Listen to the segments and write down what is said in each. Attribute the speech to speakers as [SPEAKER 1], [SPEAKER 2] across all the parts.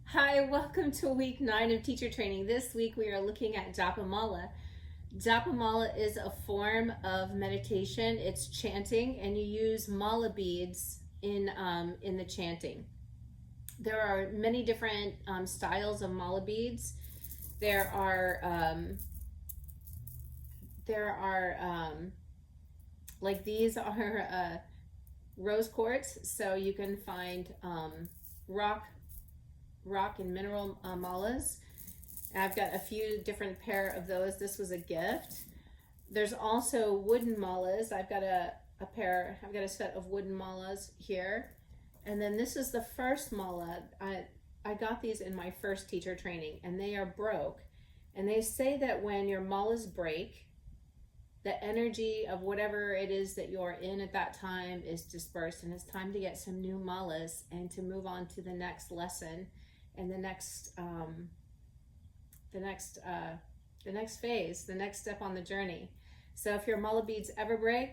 [SPEAKER 1] Hi, welcome to week 9 of teacher training. This week we are looking at Japa Mala. Japa Mala is a form of meditation. It's chanting, and you use mala beads in the chanting. There are many different styles of mala beads. There are like these are rose quartz, so you can find rock and mineral malas. And I've got a few different pair of those. This was a gift. There's also wooden malas. I've got a set of wooden malas here. And then this is the first mala. I got these in my first teacher training, and they are broke. And they say that when your malas break, the energy of whatever it is that you're in at that time is dispersed, and it's time to get some new malas and to move on to the next lesson and the next phase, the next step on the journey. So if your mala beads ever break,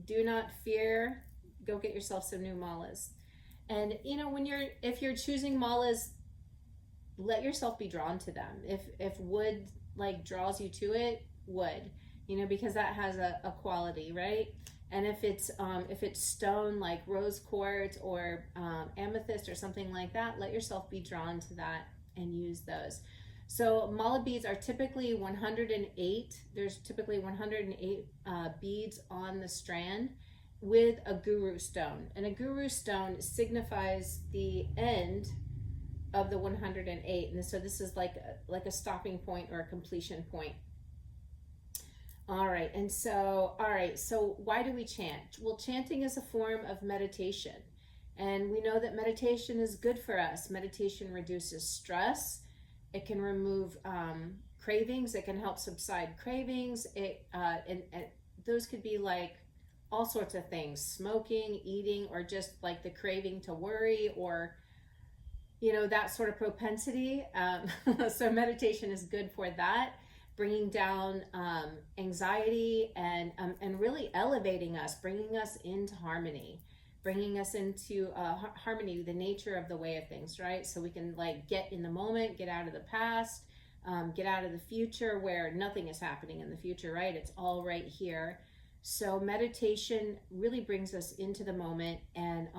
[SPEAKER 1] do not fear. Go get yourself some new malas. And if you're choosing malas, let yourself be drawn to them. If wood like draws you to it, wood, because that has a quality, right? And if it's stone like rose quartz or amethyst or something like that, let yourself be drawn to that and use those. So mala beads are typically 108. There's typically 108 beads on the strand with a guru stone. And a guru stone signifies the end of the 108. And so this is like a stopping point or a completion point. All right, so why do we chant? Well, chanting is a form of meditation, and we know that meditation is good for us. Meditation reduces stress. It can remove cravings. It can help subside cravings. And those could be like all sorts of things: smoking, eating, or just like the craving to worry, or that sort of propensity. So meditation is good for that, bringing down anxiety and really elevating us, bringing us into harmony, harmony, the nature of the way of things, right? So we can like get in the moment, get out of the past, get out of the future where nothing is happening in the future, right? It's all right here. So meditation really brings us into the moment and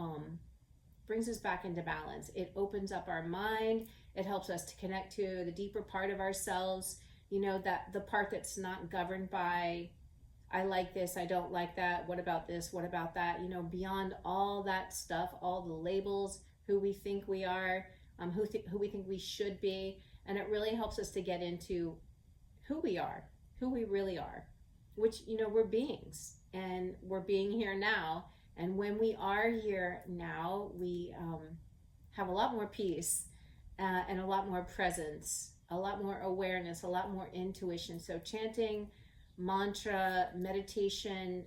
[SPEAKER 1] brings us back into balance. It opens up our mind. It helps us to connect to the deeper part of ourselves, that the part that's not governed by I like this, I don't like that, what about this, what about that, beyond all that stuff, all the labels, who we think we are, who we think we should be. And it really helps us to get into who we are, who we really are, which we're beings, and we're being here now. And when we are here now, we have a lot more peace and a lot more presence, a lot more awareness, a lot more intuition. So chanting, mantra, meditation,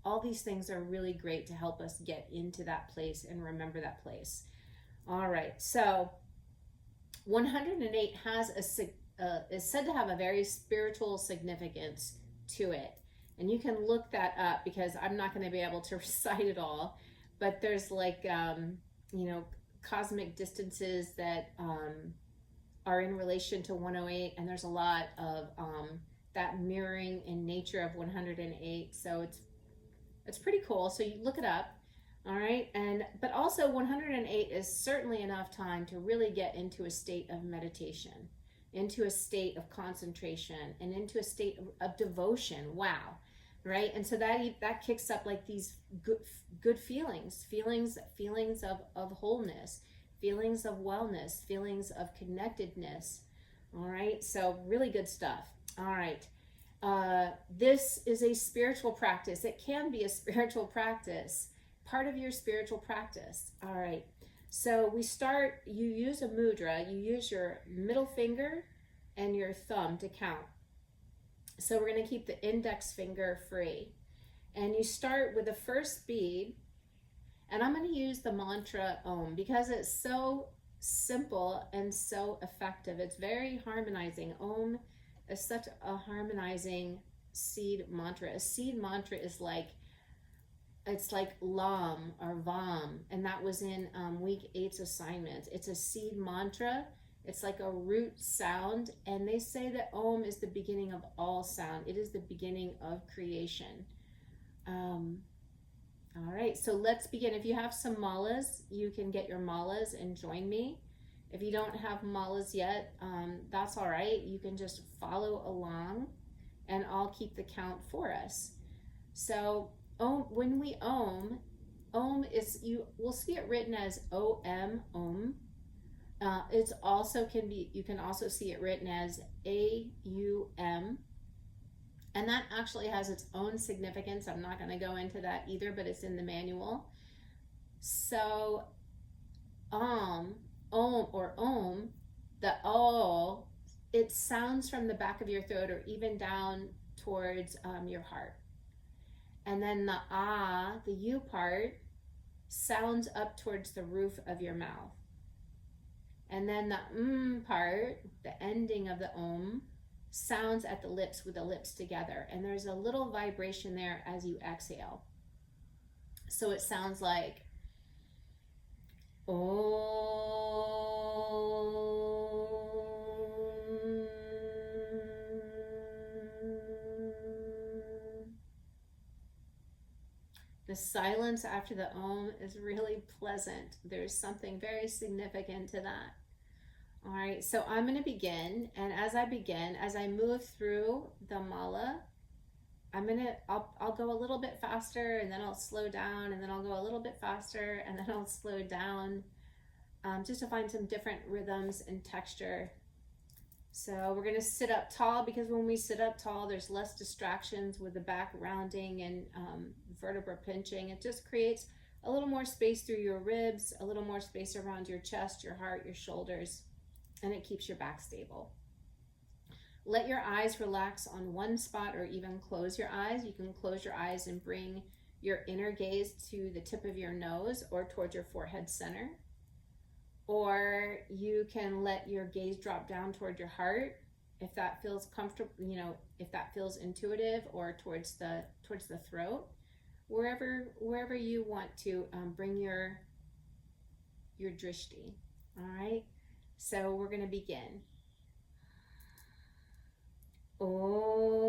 [SPEAKER 1] all these things are really great to help us get into that place and remember that place. All right, so 108 is said to have a very spiritual significance to it. And you can look that up because I'm not going to be able to recite it all. But there's like, cosmic distances that are in relation to 108, and there's a lot of that mirroring in nature of 108. So it's pretty cool. So you look it up, all right. But also 108 is certainly enough time to really get into a state of meditation, into a state of concentration, and into a state of devotion. Wow, right? And so that kicks up like these good feelings of wholeness, feelings of wellness, feelings of connectedness. All right, so really good stuff. All right, this is a spiritual practice. It can be a spiritual practice, part of your spiritual practice. All right, so you use a mudra, you use your middle finger and your thumb to count. So we're going to keep the index finger free. And you start with the first bead, and I'm going to use the mantra Om because it's so simple and so effective. It's very harmonizing. Om is such a harmonizing seed mantra. A seed mantra is like it's like lam or vam, and that was in week 8's assignment. It's a seed mantra. It's like a root sound, and they say that Om is the beginning of all sound. It is the beginning of creation. All right, so let's begin. If you have some malas, you can get your malas and join me. If you don't have malas yet, that's all right. You can just follow along, and I'll keep the count for us. So Om, when we Om is, you will see it written as O-M, Om. It's also you can also see it written as A-U-M. And that actually has its own significance. I'm not going to go into that either, but it's in the manual. So Om, or Om, the O, it sounds from the back of your throat or even down towards your heart. And then the Ah, the U part, sounds up towards the roof of your mouth. And then the part, the ending of the Om, sounds at the lips with the lips together. And there's a little vibration there as you exhale. So it sounds like The silence after the Om is really pleasant. There's something very significant to that. All right, so I'm going to begin, and as I move through the mala, I'll go a little bit faster, and then I'll slow down, and then I'll go a little bit faster, and then I'll slow down, just to find some different rhythms and texture. So we're going to sit up tall, because when we sit up tall, there's less distractions with the back rounding and vertebra pinching. It just creates a little more space through your ribs, a little more space around your chest, your heart, your shoulders, and it keeps your back stable. Let your eyes relax on one spot, or even close your eyes. You can close your eyes and bring your inner gaze to the tip of your nose or towards your forehead center. Or you can let your gaze drop down toward your heart if that feels comfortable, if that feels intuitive, or towards the throat. Wherever you want to bring your drishti. All right? So we're going to begin. Om.